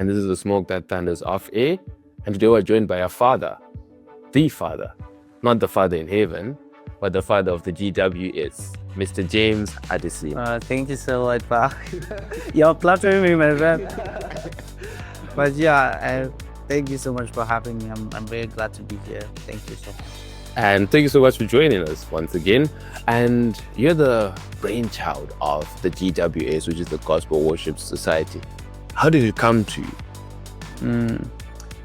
and this is the Smoke That Thunders Off Air. And today we're joined by our father, the father, not the father in heaven, but the father of the GWS, Mr. James Adesim. Thank you so much, pal. You're flattering me, my friend. But yeah, thank you so much for having me. I'm very glad to be here. Thank you so much. And thank you so much for joining us once again. And you're the brainchild of the GWS, which is the Gospel Worship Society. How did it come to you?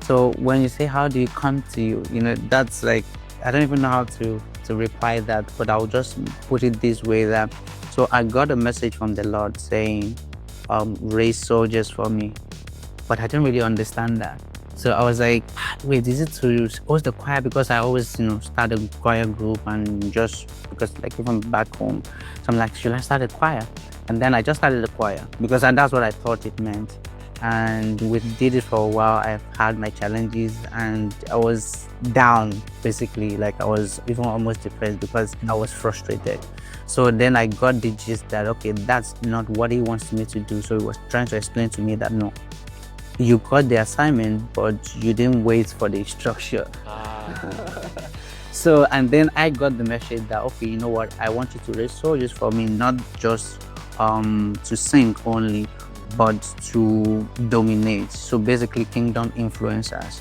So when you say how do you come to you, that's like, I don't even know how to reply that, but I'll just put it this way that, so I got a message from the Lord saying, raise soldiers for me, but I didn't really understand that. So I was like, wait, is it to host the choir? Because I always, start a choir group and just because like even back home. So I'm like, should I start a choir? And then I just started the choir because that's what I thought it meant. And we did it for a while. I've had my challenges and I was down, basically. Like I was even almost depressed because I was frustrated. So then I got the gist that, okay, that's not what he wants me to do. So he was trying to explain to me that, no, you got the assignment, but you didn't wait for the structure. So, and then I got the message that, okay, you know what, I want you to raise soldiers for me, not just to sing only, but to dominate. So basically kingdom influencers,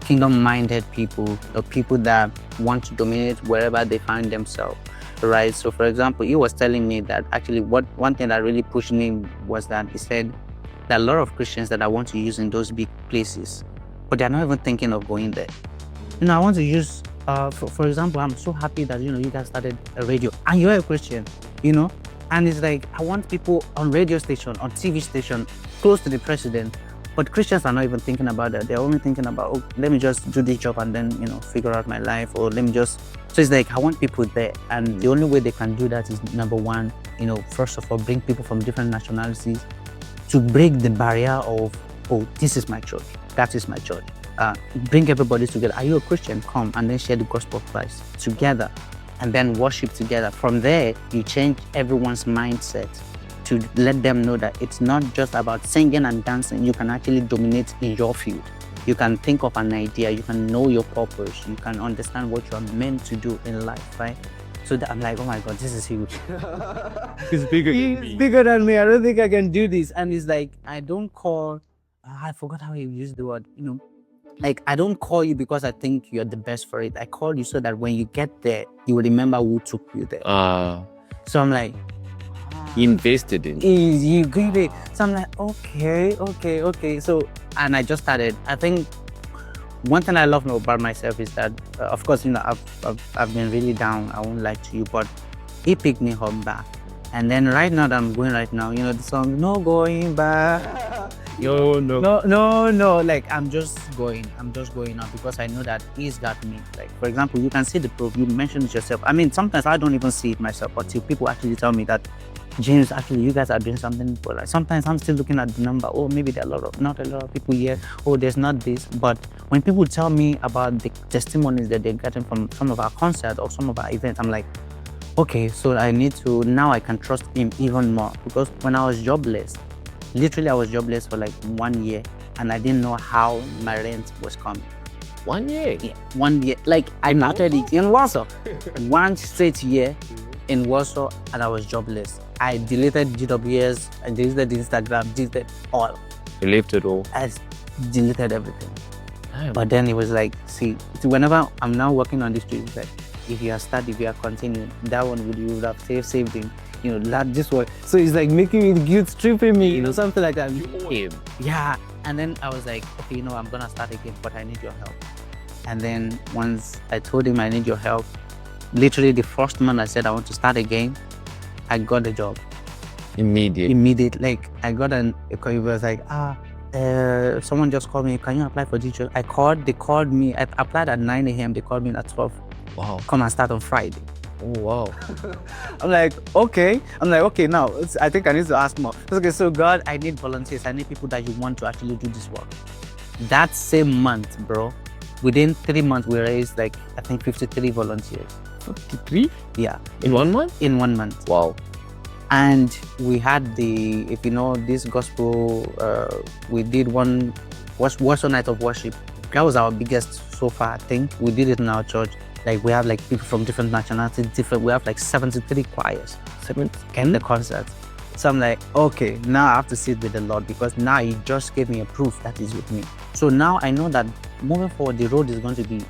kingdom-minded people, the people that want to dominate wherever they find themselves, right? So for example, he was telling me that actually one thing that really pushed me was that he said there are a lot of Christians that I want to use in those big places, but they're not even thinking of going there. I want to use, for example, I'm so happy that, you guys started a radio and you're a Christian, and it's like, I want people on radio station, on TV station, close to the president, but Christians are not even thinking about that. They're only thinking about, oh, let me just do this job and then, figure out my life, or let me just, so it's like, I want people there. And the only way they can do that is, number one, first of all, bring people from different nationalities to break the barrier of, oh, this is my church, that is my church. Bring everybody together. Are you a Christian? Come, and then share the gospel of Christ together and then worship together. From there, you change everyone's mindset to let them know that it's not just about singing and dancing. You can actually dominate in your field. You can think of an idea, you can know your purpose, you can understand what you are meant to do in life, right? So that I'm like, oh my God, this is huge. It's bigger than me. It's bigger than me. I don't think I can do this. And it's like, I don't call, I forgot how you use the word, like, I don't call you because I think you're the best for it. I call you so that when you get there, you will remember who took you there. So I'm like, he invested in you give it. So I'm like, okay. So, and I just started. I think one thing I love about myself is that, of course, I've been really down. I won't lie to you, but he picked me up back. And then right now that I'm going right now, the song, No Going Back. No, like I'm just going now because I know that he's got me. Like, for example, you can see the proof, you mentioned it yourself. I mean, sometimes I don't even see it myself until people actually tell me that, James, actually you guys are doing something. But like, sometimes I'm still looking at the number. Oh, maybe there are not a lot of people here. Oh, there's not this. But when people tell me about the testimonies that they're getting from some of our concerts or some of our events, I'm like, okay, so now I can trust him even more. Because when I was jobless, literally I was jobless for like 1 year and I didn't know how my rent was coming. 1 year? Yeah, 1 year. Like, I started it in Warsaw. 1 straight year in Warsaw and I was jobless. I deleted GWS, I deleted Instagram, deleted all. You left it all? I deleted everything. Damn. But then it was like, see, whenever I'm now working on this trip, it's like, if you are continuing, that one you would have saved him. This one. So it's like making me guilt tripping me, something like that. Yeah. And then I was like, okay, I'm gonna start again, but I need your help. And then once I told him I need your help, literally the first month I said I want to start again, I got the job. Immediate. Like, I got a call. It was like, someone just called me, can you apply for this job? They called me, I applied at 9 a.m. They called me at 12. Wow. Come and start on Friday. Oh, wow. I'm like, okay, now I think I need to ask more. Okay, so God, I need volunteers. I need people that you want to actually do this work. That same month, bro, within 3 months, we raised like, I think 53 volunteers. 53? Yeah. In 1 month? In 1 month. Wow. And we had if you know this gospel, we did one night of worship. That was our biggest so far. I think we did it in our church. Like we have like people from different nationalities, we have like 73 choirs in the concert. So I'm like, okay, now I have to sit with the Lord, because now He just gave me a proof that He's with me. So now I know that moving forward, the road is going to be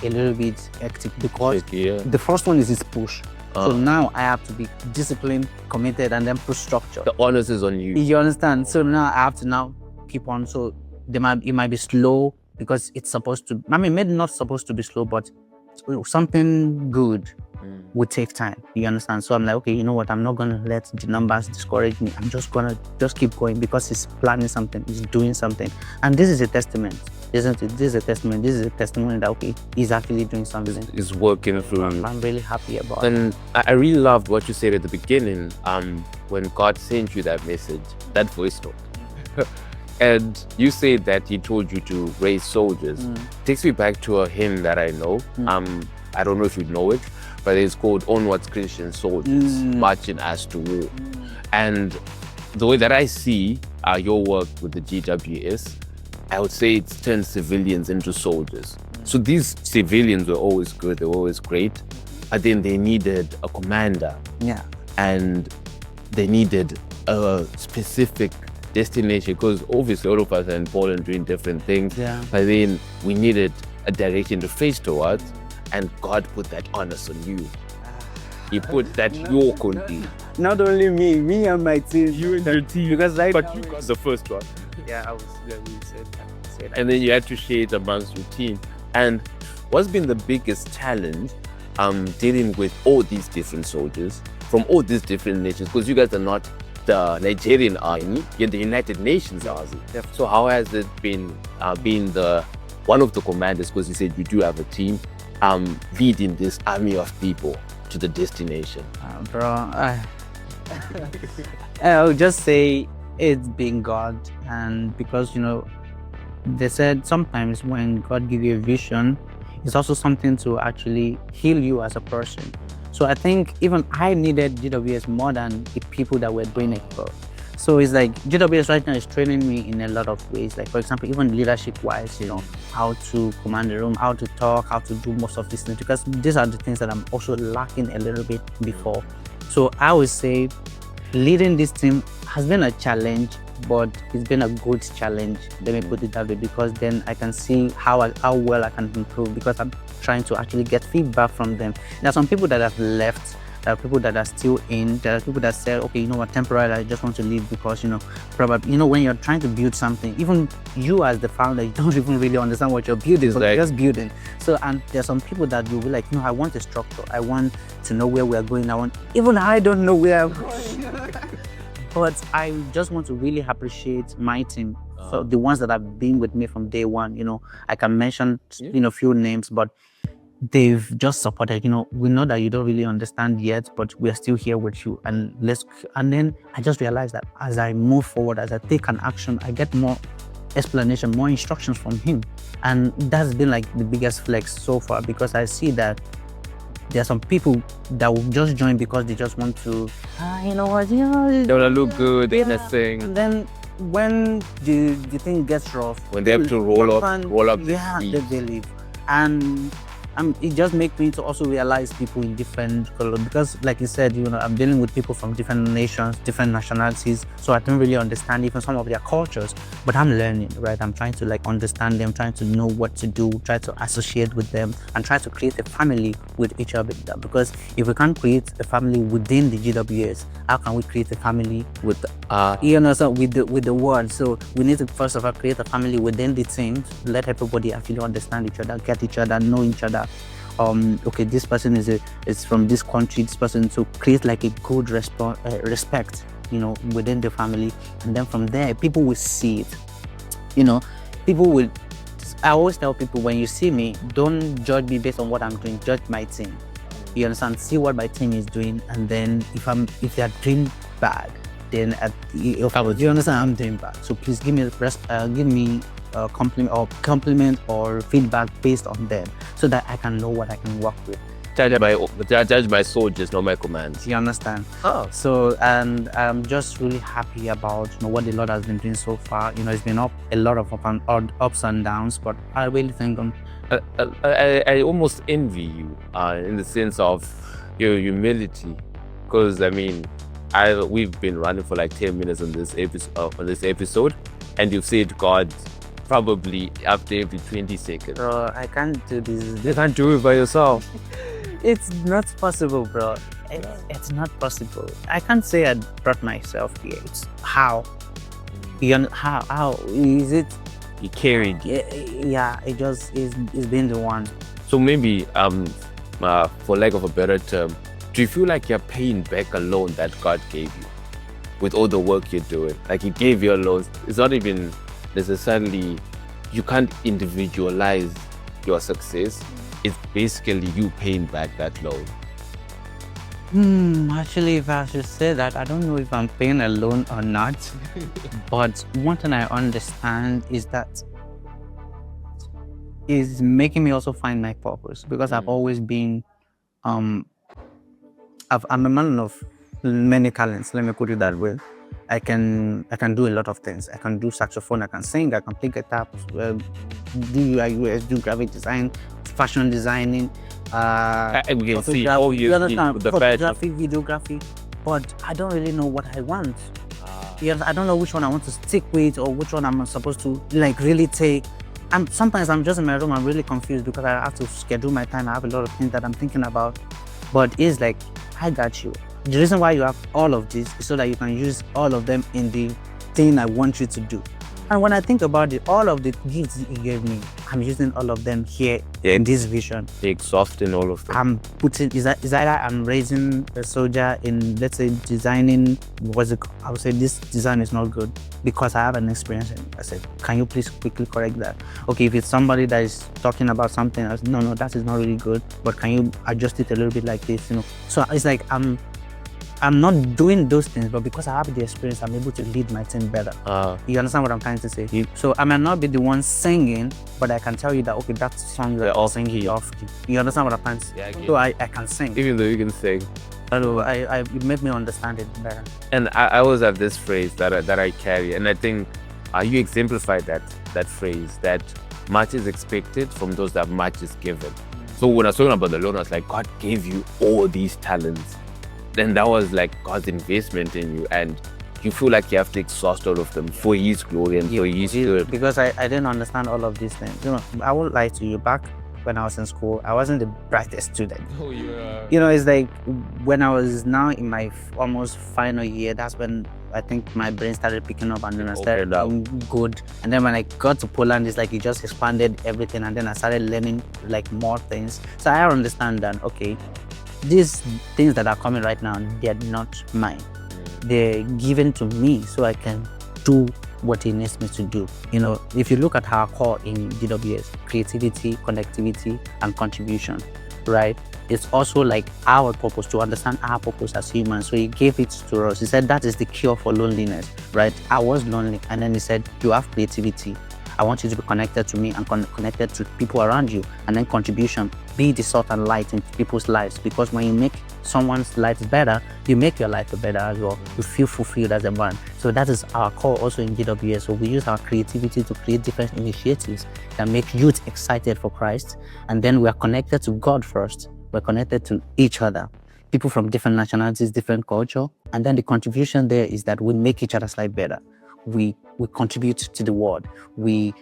a little bit hectic, because the first one is His push. So now I have to be disciplined, committed, and then put structure. The onus is on you. You understand? So now I have to now keep on. So it might be slow, because it's supposed to. I mean, maybe not supposed to be slow, but something good would take time. You understand? So I'm like, okay, you know what? I'm not gonna let the numbers discourage me. I'm just gonna keep going, because He's planning something. He's doing something, and this is a testament, isn't it? This is a testament. This is a testimony that okay, He's actually doing something. It's working through you. I'm really happy about it. And I really loved what you said at the beginning. When God sent you that message, that voice note. And you said that He told you to raise soldiers. Takes me back to a hymn that I know. I don't know if you know it, but it's called Onwards Christian Soldiers, Marching as to War. And the way that I see your work with the GWS, I would say it's turned civilians into soldiers. So these civilians were always good, they were always great, but then they needed a commander. Yeah. And they needed a specific destination, because obviously all of us are in Poland doing different things. Yeah. But then we needed a direction to face towards, and God put that onus on you. He put that yoke on you. Not only me and my team. You and your team. Because but you got the first one. Yeah, we said that. And then you had to share it amongst your team. And what's been the biggest challenge dealing with all these different soldiers from all these different nations? Because you guys are not the Nigerian army, you're the United Nations army. So how has it been being one of the commanders, because you said you do have a team, leading this army of people to the destination? I would just say it's been God. And because, you know, they said sometimes when God gives you a vision, it's also something to actually heal you as a person. So I think even I needed GWS more than the people that were doing it for. So it's like GWS right now is training me in a lot of ways. Like for example, even leadership-wise, you know, how to command the room, how to talk, how to do most of these things, because these are the things that I'm also lacking a little bit before. So I would say leading this team has been a challenge, but it's been a good challenge. Let me put it that way, because then I can see how well I can improve, because I'm trying to actually get feedback from them. There are some people that have left. There are people that are still in. There are people that say, okay, you know what, temporarily, I just want to leave because, you know, probably, you know, when you're trying to build something, even you as the founder, you don't even really understand what you're building, but you're just building. So, and there are some people that will be like, you know, I want a structure. I want to know where we're going. Even I don't know where I'm going. But I just want to really appreciate my team. So the ones that have been with me from day one, you know, I can mention, you know, few names, but they've just supported. You know, we know that you don't really understand yet, but we're still here with you. And then I just realized that as I move forward, as I take an action, I get more explanation, more instructions from him. And that's been like the biggest flex so far, because I see that there are some people that will just join because they just want to, you know what, you know, they want to look good, anything. And then when the thing gets rough, when they have to roll up, yeah, they leave. And it just makes me to also realize people in different colors, because like you said, you know, I'm dealing with people from different nations, different nationalities, so I don't really understand even some of their cultures, but I'm learning, right? I'm trying to like understand them, trying to know what to do, try to associate with them, and try to create a family with each other, because if we can't create a family within the GWS, how can we create a family with you know, so with the world? So we need to first of all create a family within the team, let everybody actually understand each other, get each other, know each other. Okay, this person is from this country, this person, to create like a good respect, you know, within the family. And then from there, people will see it. You know, I always tell people, when you see me, don't judge me based on what I'm doing, judge my team. You understand? See what my team is doing, and then if they're doing bad, then you understand, I'm doing bad. So please give me compliment or feedback based on them, so that I can know what I can work with. Judged by soldiers, not my commands. You understand? Oh. So, and I'm just really happy about what the Lord has been doing so far. It's been a lot of ups and downs, but I really think I almost envy you in the sense of your humility, because I mean, we've been running for like 10 minutes on this episode, and you've said God probably after every 20 seconds. Bro, I can't do this. You can't do it by yourself. It's not possible, bro. It's not possible. I can't say I brought myself here. It's how is it? You carried. Yeah, it just is being the one. So maybe for lack of a better term, do you feel like you're paying back a loan that God gave you with all the work you're doing? Like He gave you a loan. It's not even necessarily, you can't individualize your success. It's basically you paying back that loan. Actually, if I should say that, I don't know if I'm paying a loan or not. But one thing I understand is that is making me also find my purpose, because I've always been I'm a man of many talents, let me put it that way. I can do a lot of things. I can do saxophone, I can sing, I can play guitar, do UI, UX, do graphic design, fashion designing, we can see all you understand, the photography, videography, but I don't really know what I want. I don't know which one I want to stick with, or which one I'm supposed to really take. Sometimes I'm just in my room, I'm really confused because I have to schedule my time. I have a lot of things that I'm thinking about, but it's like, I got you. The reason why you have all of this is so that you can use all of them in the thing I want you to do. And when I think about it, all of the gifts He gave me, I'm using all of them here in this vision. Exhausting all of them. I'm putting, is either I'm raising a soldier in, let's say, designing, I would say this design is not good because I have an experience in it. I said, can you please quickly correct that? Okay, if it's somebody that is talking about something else, no, that is not really good, but can you adjust it a little bit like this, So it's like, I'm not doing those things, but because I have the experience, I'm able to lead my team better. You understand what I'm trying to say? So I might not be the one singing, but I can tell you that, okay, that song that all singing off. You understand what I'm trying to say? Yeah, so I can sing. Even though you can sing. It made me understand it better. And I always have this phrase that I carry, and I think you exemplified that phrase, that much is expected from those that much is given. So when I was talking about the loan, I was like, God gave you all these talents. Then that was like God's investment in you, and you feel like you have to exhaust all of them for His glory and for His good. Because I didn't understand all of these things. I won't lie to you. Back when I was in school, I wasn't the brightest student. Oh, yeah. It's like when I was now in my almost final year, that's when I think my brain started picking up, and then I started good. And then when I got to Poland, it's like it just expanded everything, and then I started learning like more things. So I understand that, okay, these things that are coming right now, they're not mine. They're given to me so I can do what He needs me to do. If you look at our core in GWS, creativity, connectivity, and contribution, right? It's also like our purpose, to understand our purpose as humans. So He gave it to us. He said that is the cure for loneliness, right? I was lonely, and then He said, you have creativity. I want you to be connected to me and connected to people around you. And then contribution, be the salt and light in people's lives. Because when you make someone's life better, you make your life better as well. You feel fulfilled as a man. So that is our core also in GWS. So we use our creativity to create different initiatives that make youth excited for Christ. And then we are connected to God first. We're connected to each other. People from different nationalities, different culture. And then the contribution there is that we make each other's life better. We contribute to the world. In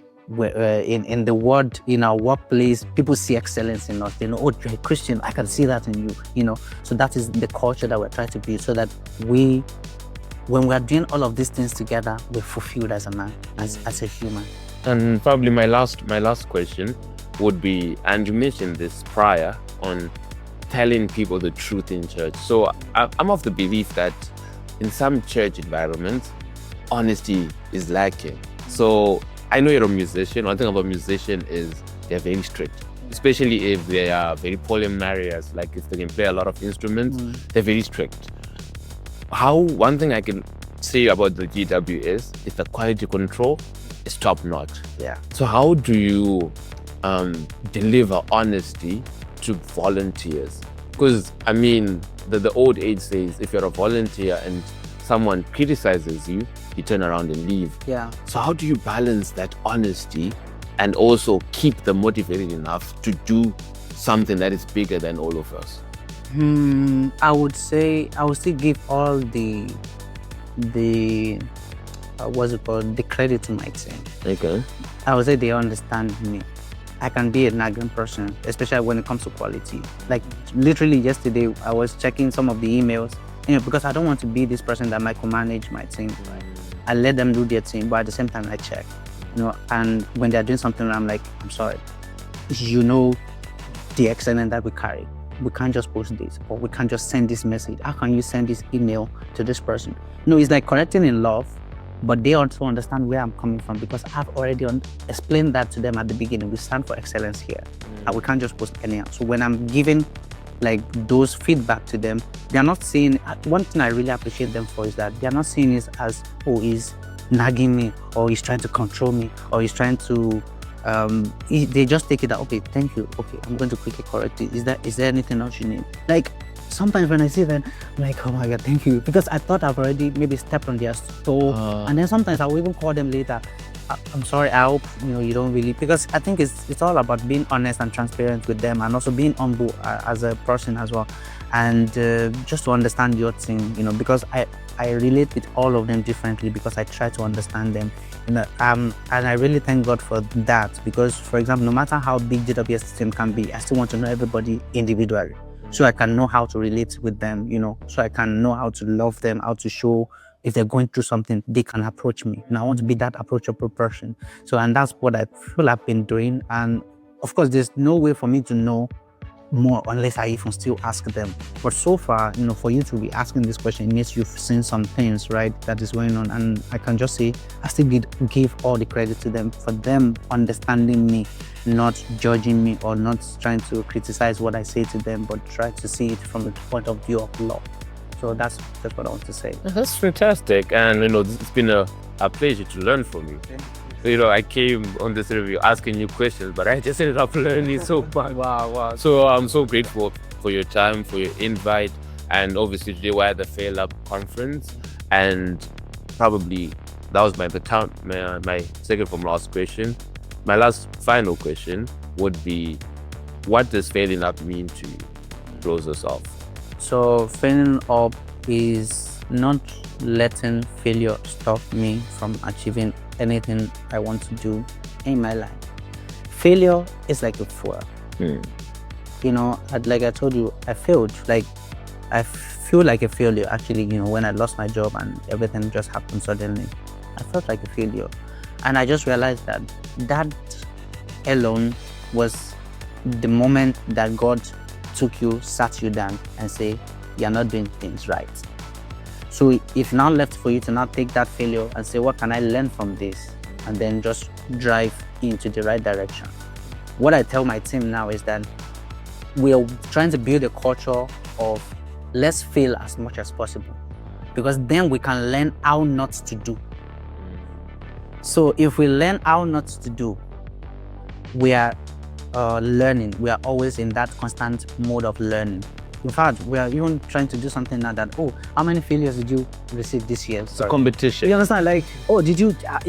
the world, in our workplace, people see excellence in us. They know, oh, you're a Christian, I can see that in you. So that is the culture that we're trying to build, so that when we're doing all of these things together, we're fulfilled as a man, as a human. And probably my last question would be, and you mentioned this prior, on telling people the truth in church. So I'm of the belief that in some church environments, honesty is lacking. So I know you're a musician. One thing about musician is they're very strict, especially if they are very polyamorous, like if they can play a lot of instruments, they're very strict. One thing I can say about the GWS is the quality control is top notch. Yeah. So how do you deliver honesty to volunteers? Because, I mean, the old age says if you're a volunteer and someone criticizes you, you turn around and leave. Yeah. So how do you balance that honesty and also keep them motivated enough to do something that is bigger than all of us? I would still give all the what's it called, the credit to my team. Okay. I would say they understand me. I can be a nagging person, especially when it comes to quality. Like literally yesterday, I was checking some of the emails, because I don't want to be this person that micromanage my team. Right? I let them do their thing, but at the same time I check, and when they're doing something, I'm like, I'm sorry, the excellence that we carry. We can't just post this, or we can't just send this message. How can you send this email to this person? It's like correcting in love, but they also understand where I'm coming from, because I've already explained that to them at the beginning. We stand for excellence here, and we can't just post anyhow. So when I'm giving like those feedback to them, they're not seeing, one thing I really appreciate them for is that they're not seeing it as, oh, he's nagging me, or he's trying to control me, or he's trying to, they just take it that, okay, thank you, okay, I'm going to quickly correct it. Is there anything else you need? Like, sometimes when I see that, I'm like, oh my God, thank you. Because I thought I've already maybe stepped on their toe. And then sometimes I will even call them later. I'm sorry, I hope you don't really, because I think it's all about being honest and transparent with them, and also being humble as a person as well. And just to understand your thing, because I relate with all of them differently, because I try to understand them. And I really thank God for that, because, for example, no matter how big GWS system can be, I still want to know everybody individually, so I can know how to relate with them, so I can know how to love them, how to show if they're going through something, they can approach me. And I want to be that approachable person. So, and that's what I feel I've been doing. And of course, there's no way for me to know more unless I even still ask them. But so far, for you to be asking this question, it means you've seen some things, right, that is going on. And I can just say, I still give all the credit to them for them understanding me, not judging me, or not trying to criticize what I say to them, but try to see it from the point of view of love. So that's what I want to say. That's fantastic. And, it's been a pleasure to learn from you. Okay. I came on this review asking you questions, but I just ended up learning so much. Wow. So I'm so grateful for your time, for your invite. And obviously today we're at the Fail Up conference. And probably that was my second from last question. My last final question would be, what does failing up mean to you? Close us off. So failing up is not letting failure stop me from achieving anything I want to do in my life. Failure is like a fuel. Like I told you, I failed. Like, I feel like a failure actually, when I lost my job and everything just happened suddenly. I felt like a failure. And I just realized that alone was the moment that God took you, sat you down and say, you're not doing things right. So if now left for you to now take that failure and say, what can I learn from this? And then just drive into the right direction. What I tell my team now is that we are trying to build a culture of let's fail as much as possible, because then we can learn how not to do. So if we learn how not to do, we are learning. We are always in that constant mode of learning. In fact, we are even trying to do something now that, how many failures did you receive this year? It's a competition. You understand? Like, did you, I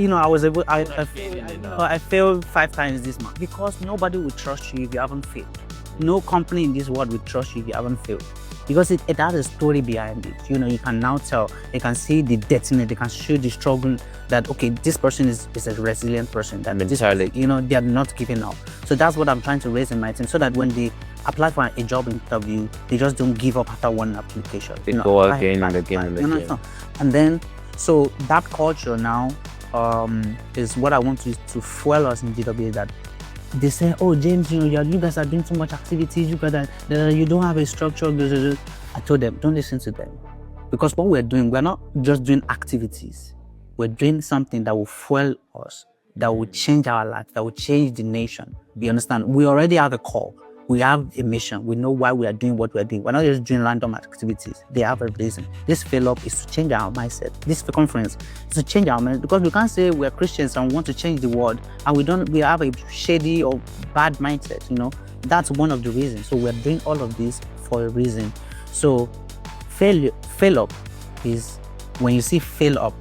failed 5 times this month, because nobody will trust you if you haven't failed. No company in this world will trust you if you haven't failed, because it has a story behind it. You can now tell, they can see the depthness, they can show the struggle that, okay, this person is a resilient person, that mentality. They are not giving up. So that's what I'm trying to raise in my team, so that when they apply for a job interview, they just don't give up after one application. They go again and again and again. And then, so that culture now is what I want to fuel us in GWA, that they say, James, you guys are doing too much activities, you don't have a structure. I told them, don't listen to them. Because what we're doing, we're not just doing activities. We're doing something that will fuel us, that will change our life, that will change the nation. You understand? We already have a call. We have a mission. We know why we are doing what we're doing. We're not just doing random activities. They have a reason. This fail up is to change our mindset. This conference is to change our mindset, because we can't say we're Christians and want to change the world and we have a shady or bad mindset. that's one of the reasons. So we're doing all of this for a reason. So fail up is when you see fail up,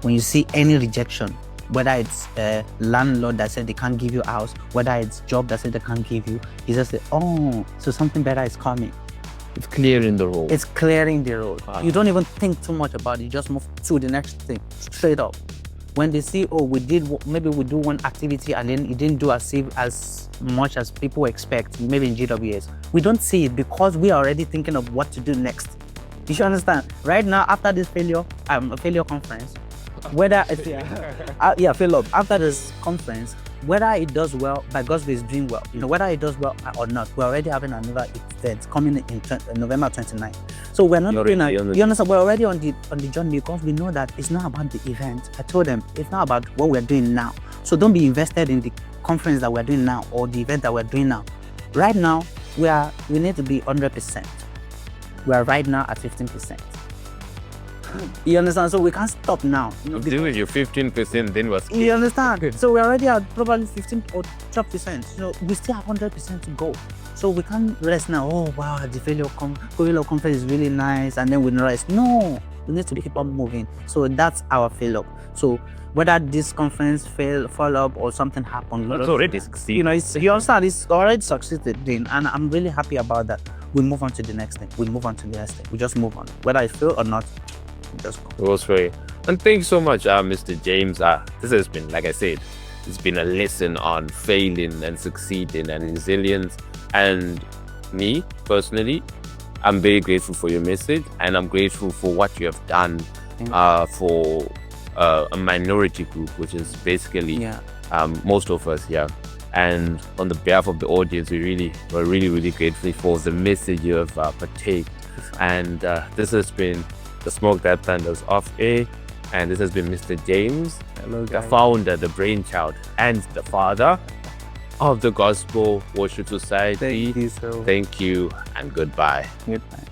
when you see any rejection, whether it's a landlord that said they can't give you a house, whether it's job that said they can't give you, you just say, oh, so something better is coming. It's clearing the road. It's clearing the road. Wow. You don't even think too much about it. You just move to the next thing straight up. When they see, oh, maybe we do one activity and then it didn't do as much as people expect, maybe in GWS. We don't see it because we are already thinking of what to do next. You should understand. Right now, after this failure conference, whether it's fail up after this conference, whether it does well, by God's grace, doing well, whether it does well or not, we're already having another event coming in November 29th. So we're not doing you understand, we're already on the journey because we know that it's not about the event. I told them it's not about what we're doing now. So don't be invested in the conference that we're doing now or the event that we're doing now. Right now, we need to be 100%. We are right now at 15%. You understand? So we can't stop now. Doing your 15%, then was. You understand? So we're already at probably 15 or 12%. We still have 100% to go. So we can't rest now. Oh wow, the failure conference is really nice, and then we rest. No, we need to keep on moving. So that's our fail up. So whether this conference fall up or something happened, it's already succeeded. You understand? It's already succeeded, and I'm really happy about that. We move on to the next thing. We move on to the next thing. We just move on, whether I fail or not. Just go. It was great. And thanks so much, Mr. James. This has been, like I said, it's been a lesson on failing and succeeding and resilience. And me, personally, I'm very grateful for your message, and I'm grateful for what you have done for a minority group, which is basically most of us here. And on the behalf of the audience, we're really grateful for the message you have partaken. And this has been the Smoke That Thunders Off Air, and this has been Mr. James, the founder, the brainchild, and the father of the Gospel Worship Society. Thank you, sir. Thank you, and goodbye. Goodbye.